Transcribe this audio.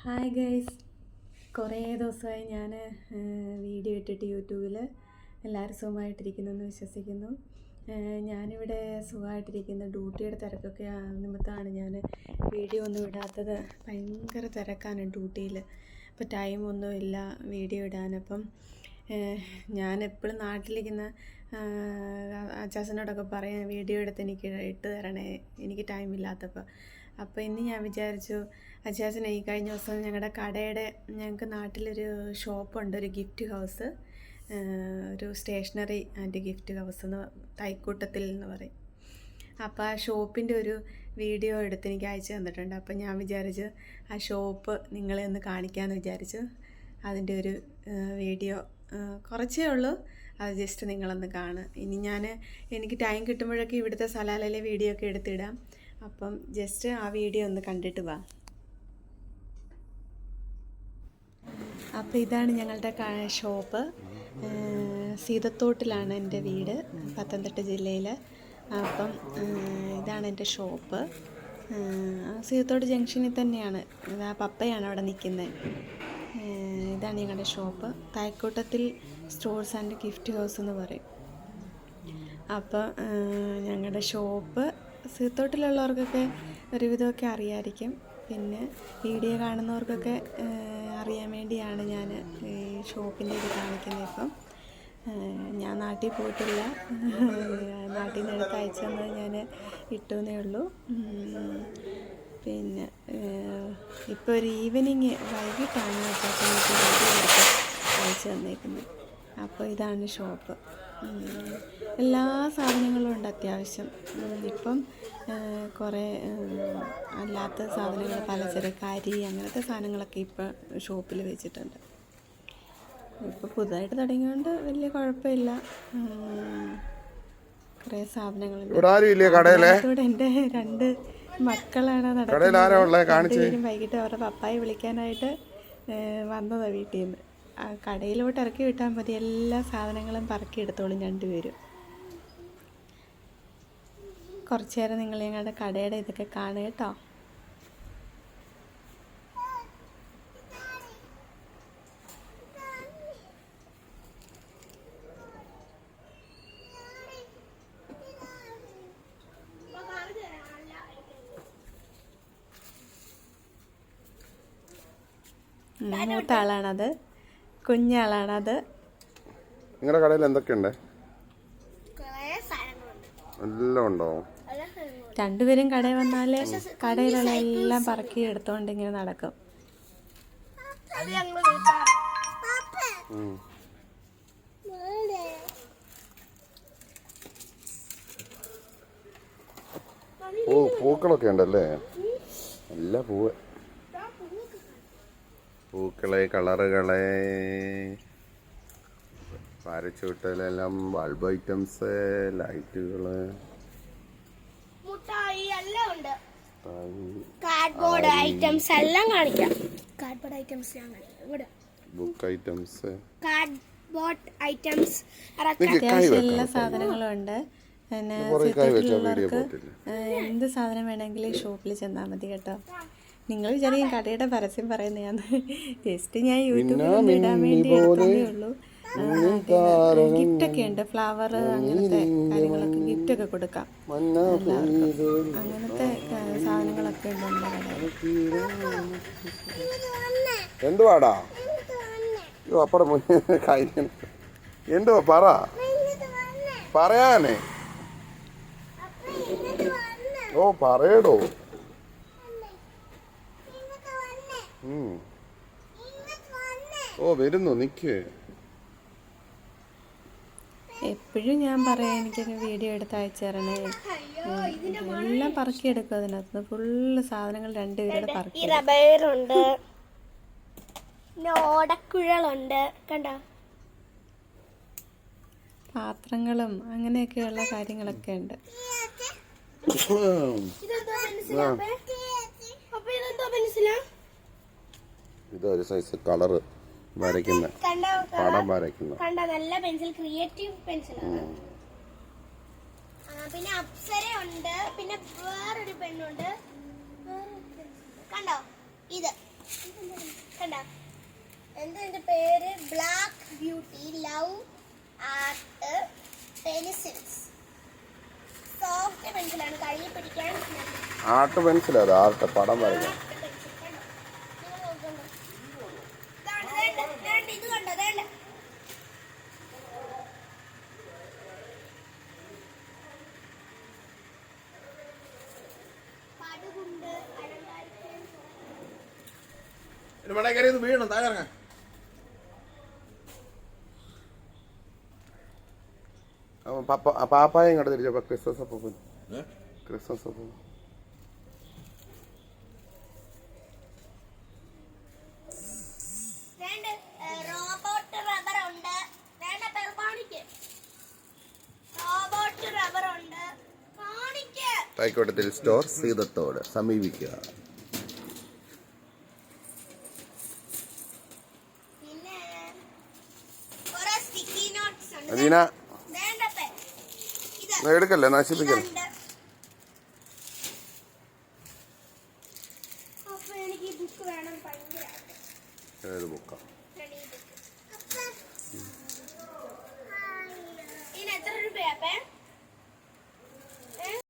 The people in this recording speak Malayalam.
ഹായ് ഗൈസ്, കുറേ ദിവസമായി ഞാൻ വീഡിയോ ഇട്ടിട്ട് യൂട്യൂബിൽ. എല്ലാവരും സുഖമായിട്ടിരിക്കുന്നു എന്ന് വിശ്വസിക്കുന്നു. ഞാനിവിടെ സുഖമായിട്ടിരിക്കുന്നു. ഡ്യൂട്ടിയുടെ തിരക്കൊക്കെ നിമിത്തമാണ് ഞാൻ വീഡിയോ ഒന്നും ഇടാത്തത്. ഭയങ്കര തിരക്കാണ് ഡ്യൂട്ടിയിൽ. അപ്പോൾ ടൈമൊന്നും ഇല്ല വീഡിയോ ഇടാൻ. അപ്പം ഞാൻ എപ്പോഴും നാട്ടിലിരിക്കുന്ന അച്ചാച്ചനോടൊക്കെ പറയാം, വീഡിയോ എടുത്ത് എനിക്ക് ഇട്ട് തരണേ, എനിക്ക് ടൈമില്ലാത്തപ്പോൾ. അപ്പോൾ ഇന്ന് ഞാൻ വിചാരിച്ചു, അച്ചാച്ചൻ ഈ കഴിഞ്ഞ ദിവസം ഞങ്ങൾക്ക് നാട്ടിലൊരു ഷോപ്പുണ്ട്, ഒരു ഗിഫ്റ്റ് ഹൗസ്, ഒരു സ്റ്റേഷനറി ആൻഡ് ഗിഫ്റ്റ് ഹൗസ് എന്ന്, തൈക്കൂട്ടത്തിൽ എന്ന് പറയും. അപ്പോൾ ആ ഷോപ്പിൻ്റെ ഒരു വീഡിയോ എടുത്ത് എനിക്ക് അയച്ചു തന്നിട്ടുണ്ട്. അപ്പോൾ ഞാൻ വിചാരിച്ചു ആ ഷോപ്പ് നിങ്ങളെ ഒന്ന് കാണിക്കാമെന്ന് വിചാരിച്ചു. അതിൻ്റെ ഒരു വീഡിയോ കുറച്ചേ ഉള്ളൂ, അത് ജസ്റ്റ് നിങ്ങളൊന്ന് കാണുക. ഇനി എനിക്ക് ടൈം കിട്ടുമ്പോഴൊക്കെ ഇവിടുത്തെ സലാലയിലെ വീഡിയോ ഒക്കെ എടുത്തിടാം. അപ്പം ജസ്റ്റ് ആ വീഡിയോ ഒന്ന് കണ്ടിട്ട് വാ. അപ്പോൾ ഇതാണ് ഞങ്ങളുടെ ഷോപ്പ്. സീതത്തോട്ടിലാണ് എൻ്റെ വീട്, പത്തനംതിട്ട ജില്ലയിൽ. അപ്പം ഇതാണ് എൻ്റെ ഷോപ്പ്. സീതത്തോട്ട് ജംഗ്ഷനിൽ തന്നെയാണ്. ആ പപ്പയാണ് അവിടെ നിൽക്കുന്നത്. ഇതാണ് ഞങ്ങളുടെ ഷോപ്പ്. തൈക്കൂട്ടത്തിൽ സ്റ്റോഴ്സ് ആൻഡ് ഗിഫ്റ്റ് ഹൗസ് എന്ന് പറയും. അപ്പോൾ ഞങ്ങളുടെ ഷോപ്പ് സീതത്തോട്ടിലുള്ളവർക്കൊക്കെ ഒരുവിധമൊക്കെ അറിയാമായിരിക്കും. പിന്നെ വീഡിയോ കാണുന്നവർക്കൊക്കെ അറിയാൻ വേണ്ടിയാണ് ഞാൻ ഈ ഷോപ്പിൻ്റെ ഇത് കാണിക്കുന്നത്. ഇപ്പം ഞാൻ നാട്ടിൽ പോയിട്ടില്ല, നാട്ടിൽ നിന്ന് എടുത്ത് അയച്ചു തന്നത് ഞാൻ ഇട്ടുവെന്നേ ഉള്ളൂ. പിന്നെ ഇപ്പോൾ ഒരു ഈവനിങ് വൈകിട്ടാണ് അച്ചാച്ചനൊക്കെ വീഡിയോ എടുത്ത് അയച്ചു തന്നേക്കുന്നത്. അപ്പോൾ ഇതാണ് ഷോപ്പ്. എല്ലാ സാധനങ്ങളും ഉണ്ട് അത്യാവശ്യം. ഇപ്പം കുറേ അല്ലാത്ത സാധനങ്ങൾ, പലചരക്ക്, അരി, അങ്ങനത്തെ സാധനങ്ങളൊക്കെ ഇപ്പം ഷോപ്പിൽ വെച്ചിട്ടുണ്ട്. ഇപ്പോൾ പുതുതായിട്ട് തുടങ്ങിയതുകൊണ്ട് വലിയ കുഴപ്പമില്ല. കുറേ സാധനങ്ങളുണ്ട്. ഇവിടെ എൻ്റെ 2 മക്കളാണ് നടക്കുന്നത്. വൈകിട്ട് അവരുടെ പപ്പായെ വിളിക്കാനായിട്ട് വന്നതാണ് വീട്ടിൽ നിന്ന്. കടയിലോട്ട് ഇറക്കി വിട്ടാൽ മതി, എല്ലാ സാധനങ്ങളും പറക്കി എടുത്തോളും 2 പേരും. കുറച്ച് നേരം നിങ്ങൾ ഞങ്ങളുടെ കടയുടെ ഇതൊക്കെ കാണുക കേട്ടോ. മൂത്ത ആളാണത്, കുഞ്ഞാളാണത്. നിങ്ങളുടെ കടയിൽ എന്തൊക്കെയുണ്ട്? എല്ലാം ഉണ്ടോ? 2 പേരും കടയിൽ വന്നാൽ കടയിലുള്ള എല്ലാം പറക്കി എടുത്തോണ്ട് ഇങ്ങനെ നടക്കും. ഓ, പൂക്കളൊക്കെ ഉണ്ടല്ലേ? നല്ല പൂക്കളെ, കളറുകളെ, പാരച്ചൂട്ടിലെല്ലാം ബൾബ് ഐറ്റംസ്, ലൈറ്റുകള്, കാർഡ്ബോർഡ് ഐറ്റംസ് എല്ലാം കാണിക്കാം. Cardboard items, book items, cardboard items, അത്യാവശ്യം എല്ലാ സാധനങ്ങളും ഉണ്ട്. പിന്നെ സിറ്റിയിലുള്ളവർക്ക് എന്ത് സാധനം വേണമെങ്കിലും ഷോപ്പിൽ ചെന്നാൽ മതി കേട്ടോ. നിങ്ങൾ വിചാരിക്കും കടയുടെ പരസ്യം പറയുന്നതാണ്. ജസ്റ്റ് ഞാൻ യൂട്യൂബിൽ ഇടാൻ വേണ്ടി എടുത്തതേ ഉള്ളൂ. ഗിഫ്റ്റൊക്കെ ഉണ്ട്, ഫ്ലവർ, അങ്ങനത്തെ കാര്യങ്ങളൊക്കെ ഗിഫ്റ്റൊക്കെ കൊടുക്കാം എല്ലാവർക്കും. അങ്ങനത്തെ സാധനങ്ങളൊക്കെ ഉണ്ട് നമ്മുടെ കടയിൽ. എന്തുവാടാ അപ്പടെ എന്തുവാ പറയാനേ? ഓ, പറയടോ. ഓ, വരുന്നു, നിക്ക്. എപ്പോഴും ഞാൻ പറയാം, എനിക്കൊരു വീഡിയോ എടുത്ത് അയച്ചു തരണേ. എല്ലാം പറക്കിയെടുക്കും. അതിനകത്ത് ഫുള്ള് സാധനങ്ങൾ 2 പേരുടെ പറക്കി. റബ്ബറുണ്ട്, ഓടക്കുഴലുണ്ട്, കണ്ടോ, പാത്രങ്ങളും അങ്ങനെയൊക്കെയുള്ള കാര്യങ്ങളൊക്കെ ഉണ്ട്. ഇതൊരു സൈസ് കളറ് വരയ്ക്കുന്ന, പടം വരയ്ക്കുന്ന, നല്ല പെൻസിൽ, ക്രിയേറ്റീവ് പെൻസിലാണ്. പിന്നെ അപ്സര ഉണ്ട്, പിന്നെ വേറൊരു പെണ്ണുണ്ട്. കണ്ടോ ഇത്, എന്റെ പേര് black beauty love art pencils. Soft പെൻസിലാണ് കയ്യിൽ പിടിക്കാൻ. ആർട്ട് പെൻസിലാ അത്, ആർട്ട് പടം വരയ്ക്കാൻ. ഇത് കണ്ടോ വേണ്ട. പടുകുണ്ട് അലങ്കാരത്തിന് വീണു താഴെ ഇറങ്ങാൻ. പാപ്പായും കണ്ടു തിരിച്ചപ്പോ ക്രിസ്മസ് അപ്പം ക്രിസ്മസ് അപ്പം റോബോട്ട് റബ്ബർ ഉണ്ട്. വേണ്ട കാണിക്ക്. റോബോട്ട് റബ്ബർ ഉണ്ട്. കാണിക്ക്. തൈക്കോട്ടത്തിൽ സ്റ്റോർ സീതത്തോട് സമീപിക്കുക. പിന്നെ കുറെ സ്റ്റിക്കി നോട്ട്സ് ഉണ്ട്. അദീന വേണ്ടപ്പേ ഇത് എടുക്കല്ലേ, നശിപ്പിക്കല്ലേ. ഇതുണ്ട്. അപ്പൊ എനിക്ക് ഈ ബുക്ക് വേണം ഭയങ്കര. ഏത് ബുക്കാ? ഈ ബുക്ക്